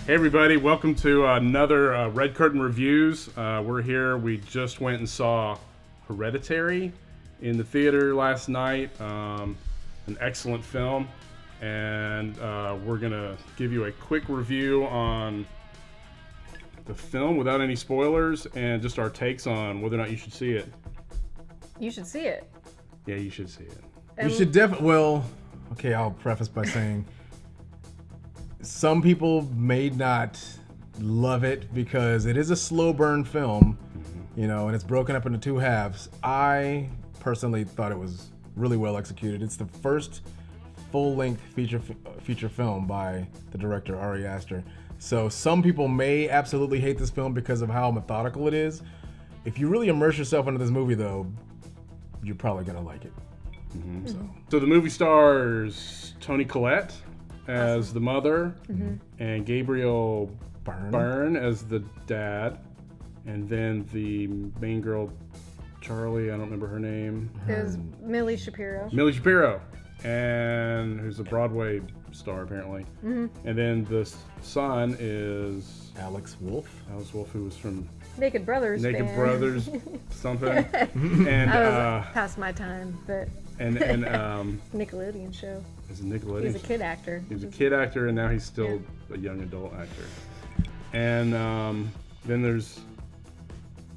Hey everybody, welcome to another Red Curtain Reviews. We're here. We just went and saw Hereditary in the theater last night. An excellent film. And we're going to give you a quick review on the film without any spoilers and just our takes on whether or not you should see it. You should see it. Yeah, you should see it. You should definitely, I'll preface by saying some people may not love it because it is a slow burn film, and it's broken up into two halves. I personally thought it was really well executed. It's the first full-length feature film by the director Ari Aster. So some people may absolutely hate this film because of how methodical it is. If you really immerse yourself into this movie, though, you're probably gonna like it. So the movie stars Toni Collette as the mother, and Gabriel Byrne as the dad, and then the main girl, Charlie, I don't remember her name. It was Millie Shapiro. Millie Shapiro, and who's a Broadway star apparently. And then the son is Alex Wolff. Alex Wolff, who was from Naked Brothers. Naked fan. Brothers something. And I was past my time, but and Nickelodeon show. Is a Nickelodeon. He was a kid actor. He was a kid actor, and now he's still a young adult actor. And then there's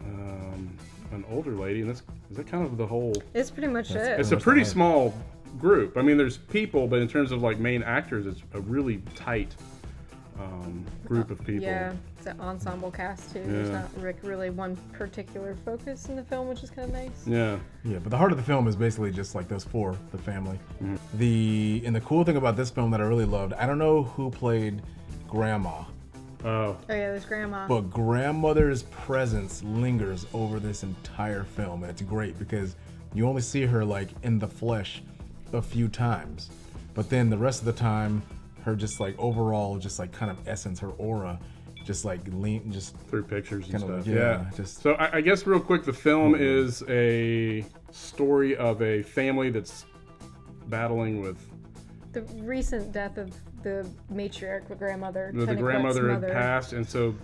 an older lady, and is that kind of the whole? It's pretty much it. It's a pretty small group. I mean, there's people, but in terms of like main actors, it's a really tight group of people. Yeah, it's an ensemble cast too. There's not really one particular focus in the film, which is kind of nice. Yeah. Yeah, but the heart of the film is basically just like those four, the family. The cool thing about this film that I really loved, I don't know who played Grandma, Oh yeah, there's Grandma. but grandmother's presence lingers over this entire film, and it's great because you only see her like in the flesh a few times, but then the rest of the time, her just like overall, just like kind of essence, her aura, just like through pictures and kind of, stuff. So I guess real quick, the film is a story of a family that's battling with The recent death of the matriarch, the grandmother. the Toni grandmother Collette's had mother. passed, and so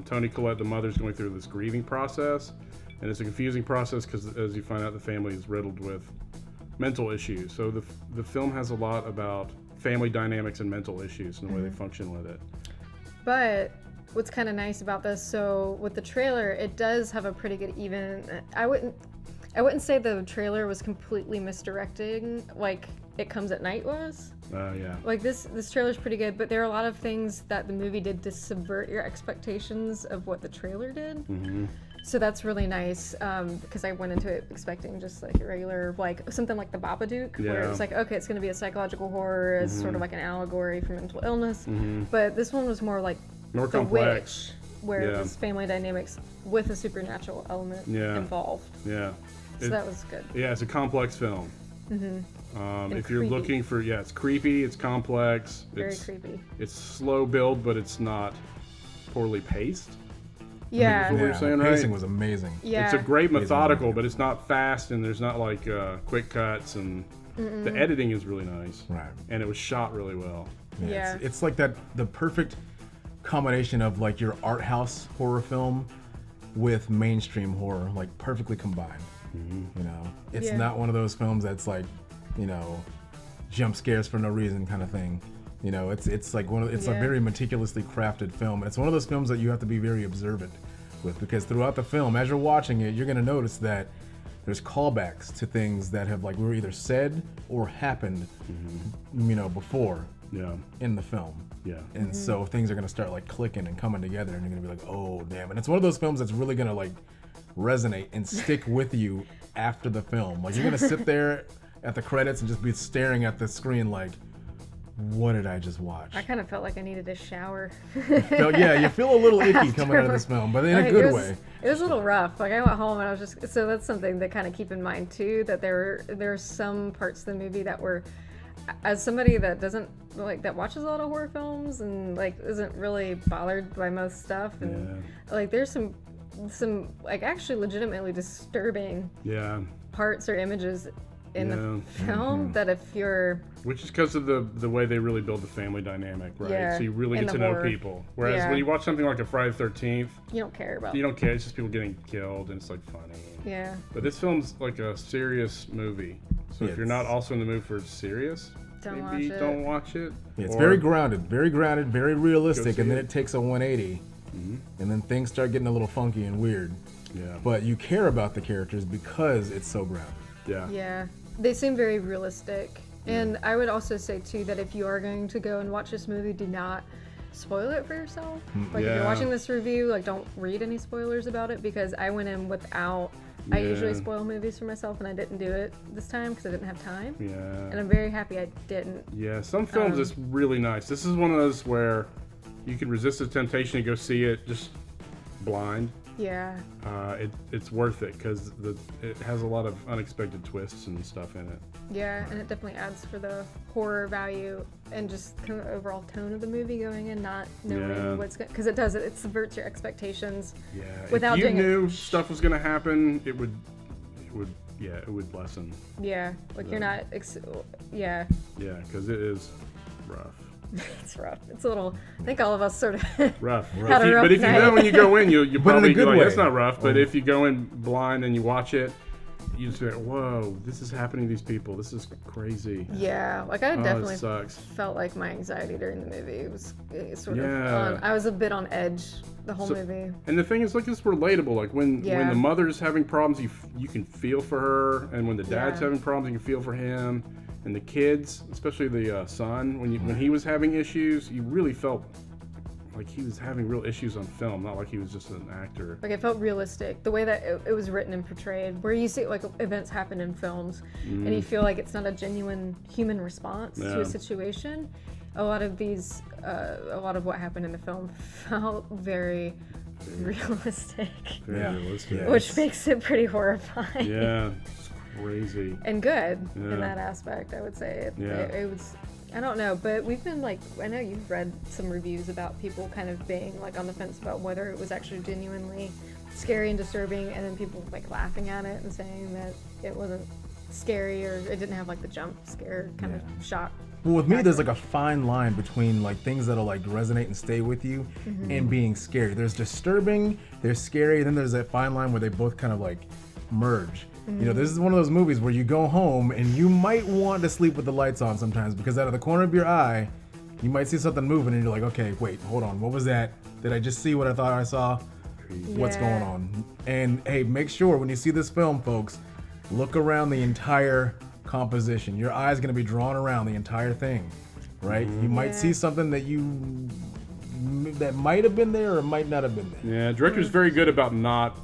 Toni Collette, the mother's going through this grieving process, and it's a confusing process because, as you find out, the family is riddled with mental issues. So the film has a lot about family dynamics and mental issues and the way they function with it. But what's kind of nice about this, so with the trailer, it does have a pretty good even. I wouldn't say the trailer was completely misdirecting like It Comes at Night was. Yeah. Like this trailer's pretty good, but there are a lot of things that the movie did to subvert your expectations of what the trailer did. So that's really nice, because I went into it expecting just like a regular, like something like The Babadook, where it's like, okay, it's going to be a psychological horror, it's sort of like an allegory for mental illness. But this one was more like More The complex. Witch, where there's family dynamics with a supernatural element involved. Yeah. So that was good. Yeah, it's a complex film. If you're creepy. looking for, it's creepy, it's complex. Very creepy. It's slow build, but it's not poorly paced. Yeah. What we're saying, the right? pacing was amazing. Yeah. It's a great methodical, but it's not fast, and there's not like quick cuts, and the editing is really nice. Right. And it was shot really well. Yeah. It's like the perfect combination of like your art house horror film with mainstream horror, like perfectly combined. It's not one of those films that's like, jump scares for no reason kind of thing. It's like a very meticulously crafted film. And it's one of those films that you have to be very observant with, because throughout the film, as you're watching it, you're going to notice that there's callbacks to things that have were either said or happened, before in the film. Yeah. And so things are going to start like clicking and coming together, and you're going to be like, oh, damn. And it's one of those films that's really going to like resonate and stick with you after the film. Like you're going to sit there at the credits and just be staring at the screen like, what did I just watch? I kind of felt like I needed a shower. So, yeah, you feel a little icky coming out of this film, but in a good way. It was a little rough. Like I went home and I was just, so that's something to kind of keep in mind too, that there are some parts of the movie that were, as somebody that doesn't that watches a lot of horror films and like isn't really bothered by most stuff, and like there's some like actually legitimately disturbing parts or images in the film that if you're... Which is because of the way they really build the family dynamic, right? Yeah, so you really and get to the know horror. people. Whereas Yeah. when you watch something like a Friday the 13th, You don't care about... you don't care. It's just people getting killed, and it's like funny. Yeah. But this film's like a serious movie. So if you're not also in the mood for serious, Don't maybe watch it. don't watch it. Yeah, it's Or- very grounded, very realistic, see and then it. it takes a 180, and then things start getting a little funky and weird. Yeah. But you care about the characters because it's so grounded. Yeah. Yeah, they seem very realistic. And I would also say, too, that if you are going to go and watch this movie, do not spoil it for yourself. Like, if Yeah. you're watching this review, like, don't read any spoilers about it, because I went in without... I usually spoil movies for myself, and I didn't do it this time because I didn't have time. Yeah. And I'm very happy I didn't. Yeah, some films it's really nice. This is one of those where you can resist the temptation to go see it just blind. Yeah. It's worth it because it has a lot of unexpected twists and stuff in it. Yeah, and it definitely adds for the horror value and just kind of overall tone of the movie going in, not knowing what's going... Because it does, it subverts your expectations. Yeah. Without if you doing knew stuff was going to happen, it would lessen. Yeah, like you're not... Yeah. Yeah, because it is rough. It's rough. It's a little... I think all of us sort of... Rough. Had a rough But if you night. know when you go in, you But in a probably be good like, way. that's not rough. But if you go in blind and you watch it, you just be like, whoa, this is happening to these people. This is crazy. Yeah, like I Oh, definitely it sucks. felt like my anxiety during the movie was sort Yeah. of... I was a bit on edge the whole movie. And the thing is, like, it's relatable. Like when Yeah. the mother's having problems, you can feel for her, and when the dad's Yeah. having problems, you can feel for him. And the kids, especially the son, when he was having issues, you really felt like he was having real issues on film, not like he was just an actor. Like it felt realistic, the way that it was written and portrayed, where you see like events happen in films and you feel like it's not a genuine human response to Yeah. a situation. A lot of what happened in the film felt very realistic, Very Yeah. realistic. Yeah. which makes it pretty horrifying. Yeah, it's crazy. And good Yeah. in that aspect, I would say. Yeah. It was, I don't know, but we've been like, I know you've read some reviews about people kind of being like on the fence about whether it was actually genuinely scary and disturbing, and then people like laughing at it and saying that it wasn't scary or it didn't have like the jump scare kind of shock. Well, with me, there's like a fine line between like things that'll like resonate and stay with you and being scary. There's disturbing, there's scary, and then there's that fine line where they both kind of like merge. You know, this is one of those movies where you go home and you might want to sleep with the lights on sometimes, because out of the corner of your eye, you might see something moving and you're like, okay, wait, hold on, what was that? Did I just see what I thought I saw? What's Yeah. going on? And hey, make sure when you see this film, folks, look around the entire composition. Your eye's gonna be drawn around the entire thing, right? You might Yeah. see something that might have been there or might not have been there. Yeah, director's very good about not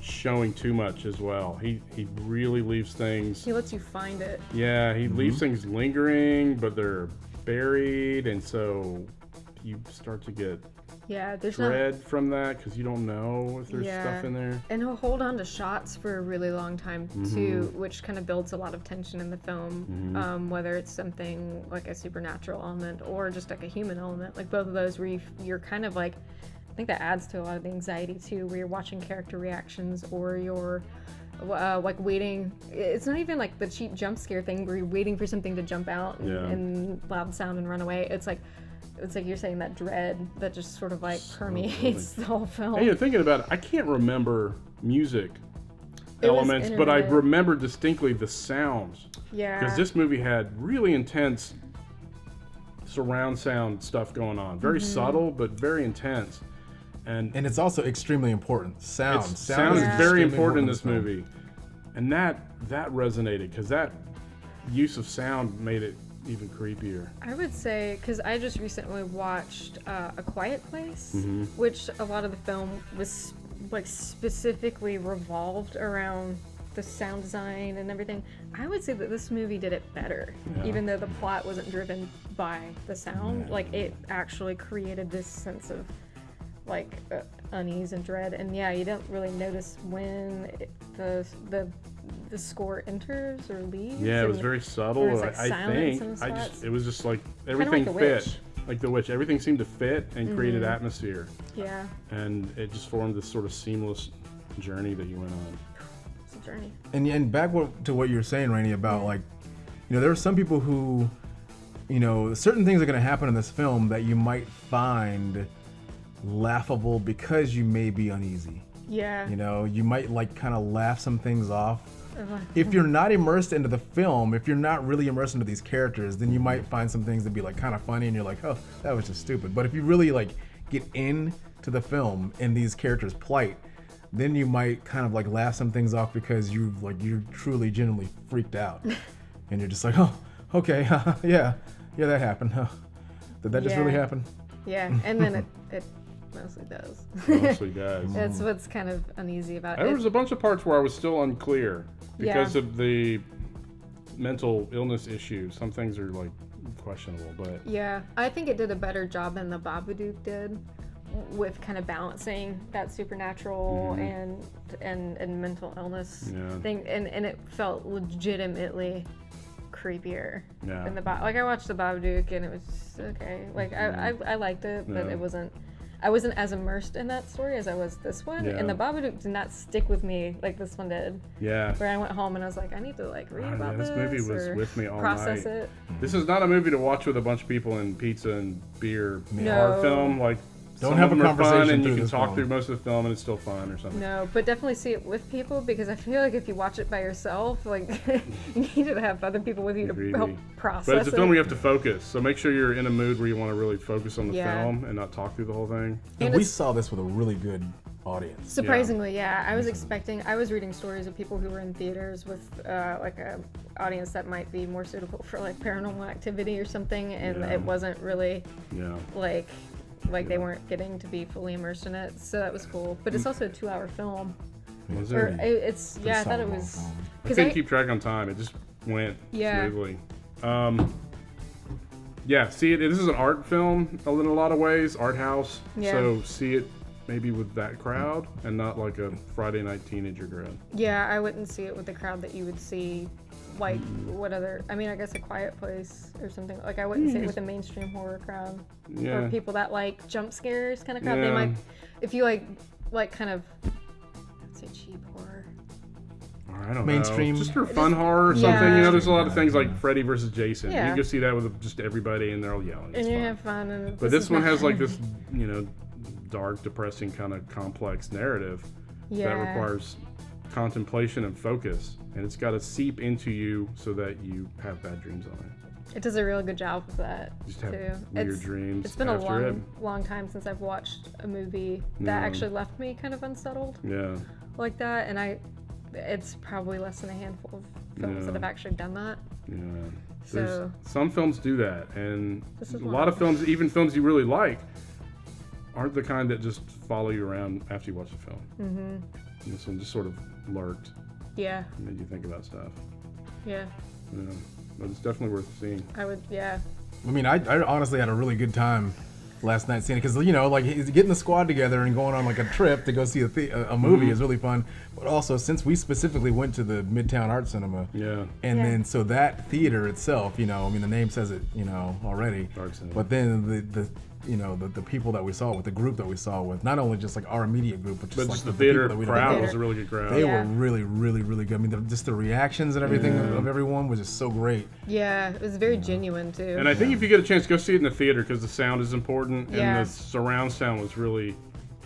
showing too much as well. He really leaves things. He lets you find it. Yeah, he leaves things lingering, but they're buried, and so you start to get Yeah, there's not. dread from that because you don't know if there's Yeah. stuff in there. And he'll hold on to shots for a really long time too, which kind of builds a lot of tension in the film. Whether it's something like a supernatural element or just like a human element, like both of those, where you're kind of like, I think that adds to a lot of the anxiety too, where you're watching character reactions or you're like waiting. It's not even like the cheap jump scare thing where you're waiting for something to jump out and loud sound and run away. It's like you're saying, that dread that just sort of like permeates the whole film. Hey, you're thinking about it. I can't remember music It was elements, but I intermittent. remember distinctly the sounds. Yeah. Because this movie had really intense surround sound stuff going on. Very subtle, but very intense. And And it's also extremely important. Sound sound is extremely very important in this film. movie. And that resonated because that use of sound made it even creepier. I would say, because I just recently watched A Quiet Place, which a lot of the film was like specifically revolved around the sound design and everything. I would say that this movie did it better, even though the plot wasn't driven by the sound. Like it actually created this sense of like unease and dread. And yeah, you don't really notice when the score enters or leaves. Yeah, it was and very subtle. there was, like, I silence think in the spots. it was just like like everything The fit. Witch. Like The Witch, everything seemed to fit and created atmosphere, Yeah. and it just formed this sort of seamless journey that you went on. Some journey. And back to what you were saying, Rainey, about like, there are some people who, certain things are going to happen in this film that you might find laughable because you may be uneasy. Yeah. You might like kind of laugh some things off. If you're not immersed into the film, if you're not really immersed into these characters, then you might find some things to be like kind of funny and you're like, oh, that was just stupid. But if you really like get into the film and these characters' plight, then you might kind of like laugh some things off because you're truly genuinely freaked out. And you're just like, oh, okay, yeah, that happened. Did that just really happen? Yeah, and then it mostly does. Mostly does. That's what's kind of uneasy about it. There was a bunch of parts where I was still unclear because of the mental illness issue. Some things are like questionable, but yeah, I think it did a better job than the Babadook did with kind of balancing that supernatural and mental illness thing, and it felt legitimately creepier than the like I watched the Babadook and it was just okay. Like I liked it, but I wasn't as immersed in that story as I was this one. And the Babadook did not stick with me like this one did. Yeah. Where I went home and I was like, I need to like read about this. This movie was with me all process night. It. This is not a movie to watch with a bunch of people and pizza and beer. Horror film like. Don't have a conversation fun and you through can this talk film. through most of the film and it's still fun or something. No, but definitely see it with people because I feel like if you watch it by yourself, like you need to have other people with you to help process it. But it's a film where you have to focus, so make sure you're in a mood where you want to really focus on the film and not talk through the whole thing. And we saw this with a really good audience. Surprisingly, I was reading stories of people who were in theaters with like a audience that might be more suitable for like Paranormal Activity or something, and it wasn't really like they weren't getting to be fully immersed in it, so that was cool. But it's also a 2-hour film. Was or it? It's I thought it was. I couldn't keep track on time. It just went smoothly. See it. This is an art film in a lot of ways, art house. Yeah. So see it maybe with that crowd and not like a Friday night teenager crowd. Yeah, I wouldn't see it with the crowd that you would see. Like what other? I mean, I guess A Quiet Place or something. Like I wouldn't see it with a mainstream horror crowd or people that like jump scares kind of crowd. They might, if you like kind of, I'd say cheap horror. I don't mainstream, know. Just for fun horror or something. There's a lot of things like Freddy versus Jason. You can go see that with just everybody and they're all yelling. And you have fun. And but this one has like this, dark, depressing kind of complex narrative that requires contemplation and focus, and it's got to seep into you so that you have bad dreams on it. It does a real good job of that just have too. Weird dreams. It's been a long time since I've watched a movie that actually left me kind of unsettled. Yeah. Like that, and it's probably less than a handful of films that have actually done that. Yeah. So some films do that, and a lot of films, even films you really like, aren't the kind that just follow you around after you watch the film. Mm-hmm. This one just sort of lurked. Yeah. Made you think about stuff. Yeah. But it's definitely worth seeing. I would, I mean, I honestly had a really good time last night seeing it because like getting the squad together and going on like a trip to go see a movie is really fun. But also since we specifically went to the Midtown Art Cinema, and then so that theater itself, I mean the name says it, already. Art Cinema. But then the people that we saw with, the group that we saw with, not only just like our immediate group, but just the theater crowd was a really good crowd. They were really, really, really good. I mean, just the reactions and everything of everyone was just so great. Yeah, it was very genuine too. And I think if you get a chance, go see it in the theater because the sound is important, and the surround sound was really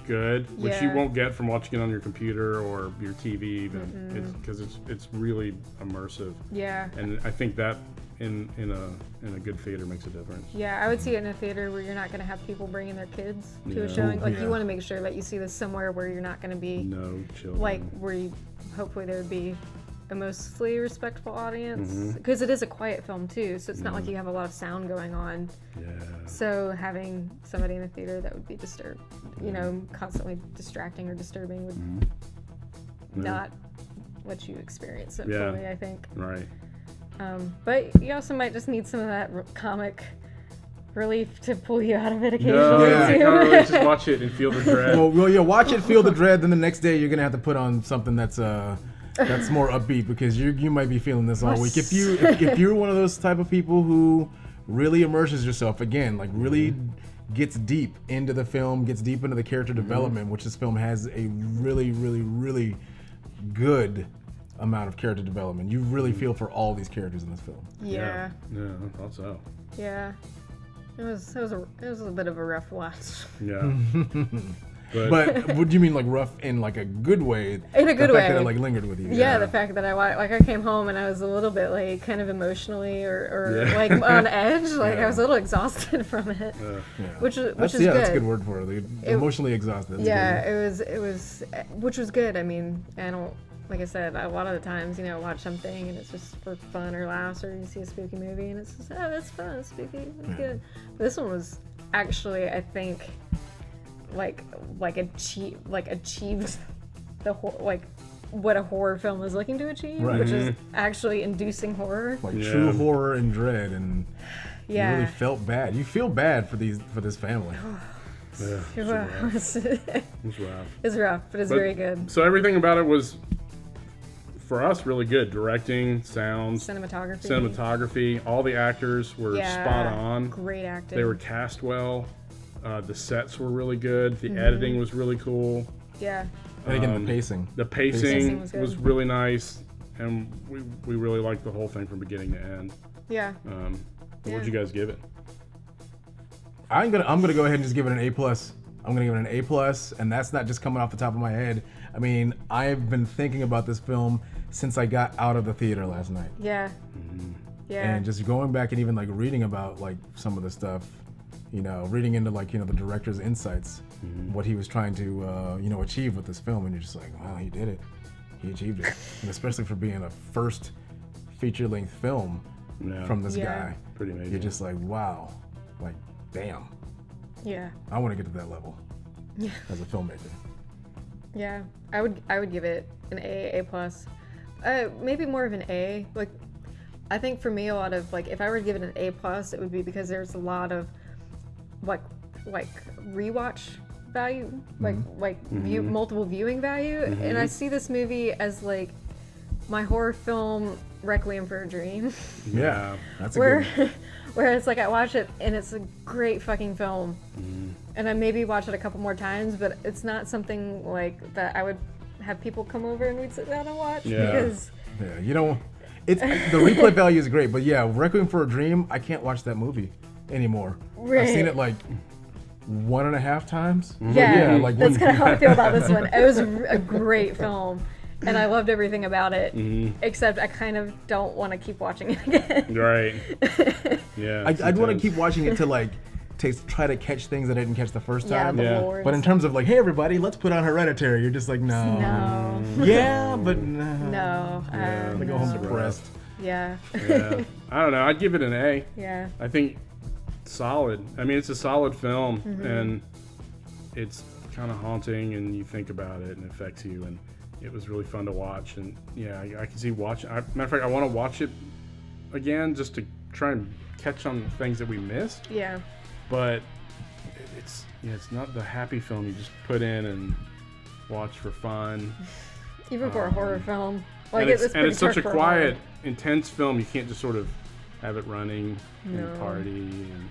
good, which you won't get from watching it on your computer or your TV even, because it's really immersive. Yeah. And I think that in a good theater makes a difference. Yeah, I would see it in a theater where you're not going to have people bringing their kids to a showing. Like you want to make sure that you see this somewhere where you're not going to be children. Like where you hopefully there would be a mostly respectful audience, because it is a quiet film too, so it's not like you have a lot of sound going on. Yeah. So having somebody in a theater that would be disturbed, constantly distracting or disturbing would not let you experience it fully, I think. Right. But you also might just need some of that comic relief to pull you out of it occasionally. Too. Just watch it and feel the dread. Watch it, feel the dread. Then the next day you're gonna have to put on something that's more upbeat because you might be feeling this all week. If you're one of those type of people who really immerses yourself again, like really gets deep into the film, gets deep into the character development, which this film has a really, really, really good amount of character development. You really feel for all these characters in this film. Yeah. Yeah, I thought so. Yeah. It was a bit of a rough watch. Yeah. But what do you mean, like rough in like a good way? In a good the way. fact that it like lingered with you. Yeah, the fact that I came home and I was a little bit like kind of emotionally or like on edge. Like I was a little exhausted from it, which is That's good. That's a good word for it. Emotionally exhausted. That's it was, which was good. I mean, I don't. Like I said, a lot of the times, you know, I watch something and it's just for fun or laughs, or you see a spooky movie and it's just, oh, that's fun, it's spooky, it's good. But this one was actually, I think, achieved the like what a horror film is looking to achieve, which is actually inducing horror, like true horror and dread, and you really felt bad. You feel bad for this family. It was rough. It's rough, but it's very good. So everything about it was, for us, really good. Directing, sound, cinematography. All the actors were spot on. Great acting. They were cast well. The sets were really good. The editing was really cool. Yeah. And again, the pacing. The pacing was really nice, and we really liked the whole thing from beginning to end. Yeah. What'd you guys give it? I'm gonna go ahead and just give it an A+. I'm gonna give it an A+, and that's not just coming off the top of my head. I mean, I've been thinking about this film since I got out of the theater last night. Yeah. Yeah. And just going back and even like reading about like some of the stuff, you know, reading into like, you know, the director's insights, what he was trying to, you know, achieve with this film, and you're just like, wow, he did it. He achieved it. And especially for being a first feature-length film from this guy. Pretty amazing. You're just like, wow, like, damn. Yeah. I want to get to that level as a filmmaker. Yeah, I would give it an A+. Maybe more of an A. Like, I think for me, a lot of like, if I were to give it an A+, it would be because there's a lot of like rewatch value, multiple viewing value, and I see this movie as like my horror film Requiem for a Dream. Yeah, that's a good one. Where it's like I watch it and it's a great fucking film, and I maybe watch it a couple more times, but it's not something like that I would have people come over and we'd sit down and watch because you know, it's the replay value is great, but yeah, Requiem for a Dream, I can't watch that movie anymore. Right. I've seen it like 1.5 times. Yeah, like that's kind of how I feel about this one. It was a great film, and I loved everything about it, except I kind of don't want to keep watching it again. Right. Yeah. I'd want to keep watching it to like try to catch things I didn't catch the first time. Lord. But in terms of like, hey everybody, let's put on Hereditary, you're just like, no. Yeah, but no. No. I'm gonna go home depressed. Yeah. Yeah. I don't know. I'd give it an A. Yeah. I think solid. I mean, it's a solid film, and it's kind of haunting, and you think about it, and it affects you, and it was really fun to watch. And yeah, I can see watching. Matter of fact, I want to watch it again just to try and catch on things that we missed. Yeah. But it's not the happy film you just put in and watch for fun. Even for a horror film. Like and it's such a quiet, intense film. You can't just sort of have it running and party and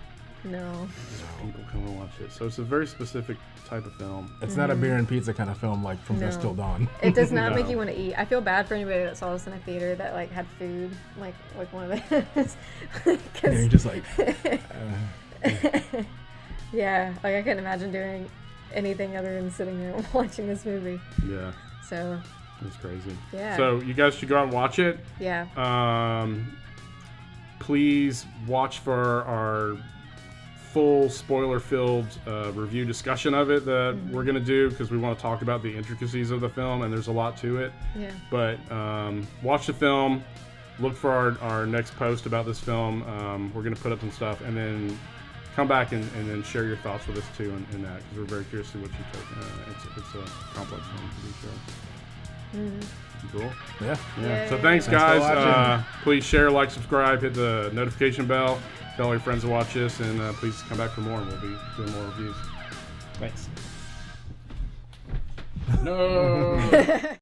people come and watch it. So it's a very specific type of film. It's not a beer and pizza kind of film like From Dusk Till Dawn. It does not make you want to eat. I feel bad for anybody that saw this in a theater that like had food, like one of those. And you're just like, yeah, like I couldn't imagine doing anything other than sitting there watching this movie. Yeah. So. It's crazy. Yeah. So you guys should go out and watch it. Yeah. Please watch for our full spoiler-filled review discussion of it that we're going to do, because we want to talk about the intricacies of the film, and there's a lot to it. Yeah. But watch the film. Look for our next post about this film. We're going to put up some stuff, and then come back and then share your thoughts with us too in that, because we're very curious to what you take. It's a complex film to be sure. Cool. Yeah. So thanks guys. Please share, like, subscribe, hit the notification bell, tell all your friends to watch this, and please come back for more, and we'll be doing more reviews. Thanks. No.